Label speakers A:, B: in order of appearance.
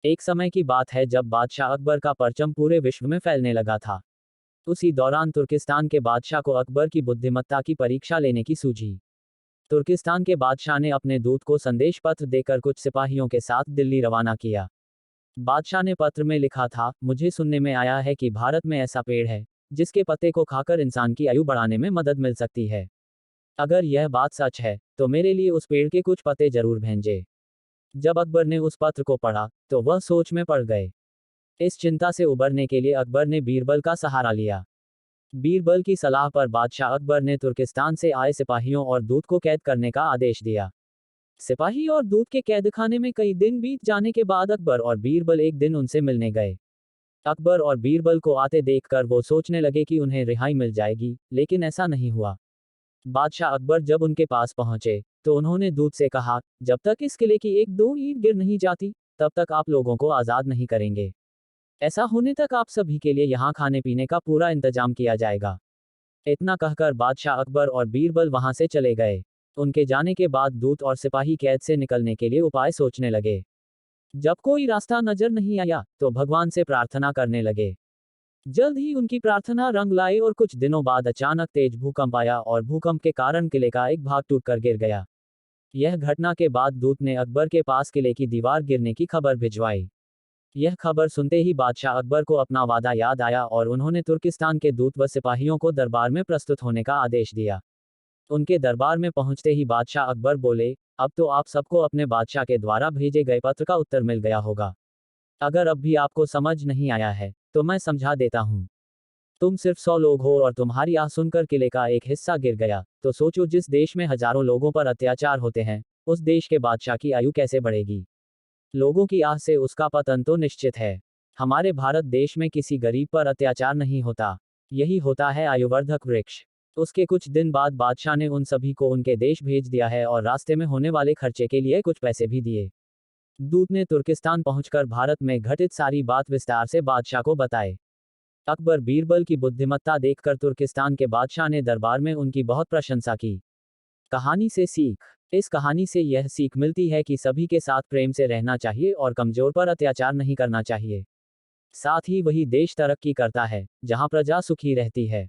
A: एक समय की बात है जब बादशाह अकबर का परचम पूरे विश्व में फैलने लगा था। उसी दौरान तुर्किस्तान के बादशाह को अकबर की बुद्धिमत्ता की परीक्षा लेने की सूझी। तुर्किस्तान के बादशाह ने अपने दूत को संदेश पत्र देकर कुछ सिपाहियों के साथ दिल्ली रवाना किया। बादशाह ने पत्र में लिखा था, मुझे सुनने में आया है कि भारत में ऐसा पेड़ है जिसके पत्ते को खाकर इंसान की आयु बढ़ाने में मदद मिल सकती है। अगर यह बात सच है तो मेरे लिए उस पेड़ के कुछ पत्ते जरूर भेजें। जब अकबर ने उस पत्र को पढ़ा तो वह सोच में पड़ गए। इस चिंता से उबरने के लिए अकबर ने बीरबल का सहारा लिया। बीरबल की सलाह पर बादशाह अकबर ने तुर्किस्तान से आए सिपाहियों और दूत को कैद करने का आदेश दिया। सिपाही और दूत के कैदखाने में कई दिन बीत जाने के बाद अकबर और बीरबल एक दिन उनसे मिलने गए। अकबर और बीरबल को आते देखकर वो सोचने लगे कि उन्हें रिहाई मिल जाएगी, लेकिन ऐसा नहीं हुआ। बादशाह अकबर जब उनके पास पहुंचे तो उन्होंने दूत से कहा, जब तक इस किले की एक दो ईंट गिर नहीं जाती तब तक आप लोगों को आज़ाद नहीं करेंगे। ऐसा होने तक आप सभी के लिए यहाँ खाने पीने का पूरा इंतजाम किया जाएगा। इतना कहकर बादशाह अकबर और बीरबल वहां से चले गए। उनके जाने के बाद दूत और सिपाही कैद से निकलने के लिए उपाय सोचने लगे। जब कोई रास्ता नजर नहीं आया तो भगवान से प्रार्थना करने लगे। जल्द ही उनकी प्रार्थना रंग लाई और कुछ दिनों बाद अचानक तेज भूकंप आया और भूकंप के कारण किले का एक भाग टूटकर गिर गया। यह घटना के बाद दूत ने अकबर के पास किले की दीवार गिरने की खबर भिजवाई। यह खबर सुनते ही बादशाह अकबर को अपना वादा याद आया और उन्होंने तुर्किस्तान के दूत व सिपाहियों को दरबार में प्रस्तुत होने का आदेश दिया। उनके दरबार में पहुंचते ही बादशाह अकबर बोले, अब तो आप सबको अपने बादशाह के द्वारा भेजे गए पत्र का उत्तर मिल गया होगा। अगर अब भी आपको समझ नहीं आया है तो मैं समझा देता हूं। तुम सिर्फ 100 लोग हो और तुम्हारी आह सुनकर किले का एक हिस्सा गिर गया, तो सोचो जिस देश में हजारों लोगों पर अत्याचार होते हैं उस देश के बादशाह की आयु कैसे बढ़ेगी। लोगों की आह से उसका पतन तो निश्चित है। हमारे भारत देश में किसी गरीब पर अत्याचार नहीं होता, यही होता है आयुवर्धक वृक्ष। उसके कुछ दिन बाद बादशाह ने उन सभी को उनके देश भेज दिया है और रास्ते में होने वाले खर्चे के लिए कुछ पैसे भी दिए। दूत ने तुर्किस्तान पहुंचकर भारत में घटित सारी बात विस्तार से बादशाह को बताए। अकबर बीरबल की बुद्धिमत्ता देखकर तुर्किस्तान के बादशाह ने दरबार में उनकी बहुत प्रशंसा की। कहानी से सीख। इस कहानी से यह सीख मिलती है कि सभी के साथ प्रेम से रहना चाहिए और कमजोर पर अत्याचार नहीं करना चाहिए। साथ ही वही देश तरक्की करता है जहां प्रजा सुखी रहती है।